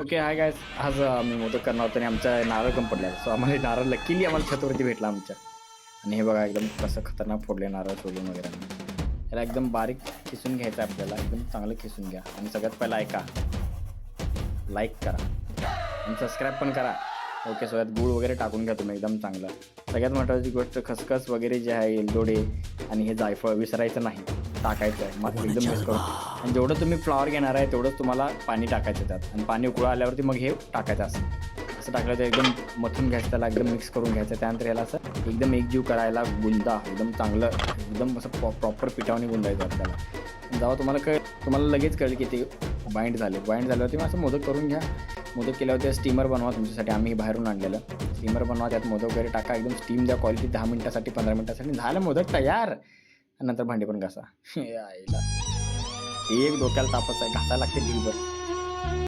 Okay hi guys. आज आम्ही मोदक करणार होतो आणि आमचा नारळ कमी पडला. सो आम्हाला हे नारळ लकीली आम्हाला छतावरती भेटला आमच्या. आणि हे बघा एकदम कसं खतरनाक फोडले नारळ सोलून वगैरे. याला एकदम बारीक खिसून घ्यायचं आहे आपल्याला. एकदम चांगलं खिसून घ्या आणि सगळ्यात पहिला ऐका, लाईक करा आणि सबस्क्राईब पण करा. ओके, सो यात गूळ वगैरे टाकून घ्या तुम्ही एकदम चांगलं. सगळ्यात महत्त्वाची गोष्ट खसखस वगैरे जे आहे, एलदोडे आणि हे जायफळ विसरायचं नाही, टाकायचं आहे. मग एकदम मिक्स करून आणि जेवढं तुम्ही फ्लॉवर घेणार आहे तेवढंच तुम्हाला पाणी टाकायचं त्यात आणि पाणी उकळं आल्यावरती मग हे टाकायचं असं टाकलं तर एकदम मथून घ्यायचं, त्याला एकदम मिक्स करून घ्यायचं. त्यानंतर याला असं एकदम एकजीव करायला गुंदा एकदम चांगलं, एकदम असं प्रॉपर पिठावणी गुंदायचं आपल्याला. जेव्हा तुम्हाला लगेच कळेल की ते बाइंड झाल्यावरती मग असं मोदक करून घ्या. मोदक केल्यावरती स्टीमर बनवा तुमच्यासाठी. आम्ही बाहेरून आणलेलं स्टीमर बनवा, त्यात मोदक वगैरे टाका, एकदम स्टीम द्या क्वालिटी 10 मिनिटासाठी 15 मिनिटासाठी. झालं मोदक तयार. नंतर भांडी पण घासा. यायला एक डोक्याला तापच आहे, घासायला लागते दिवसभर.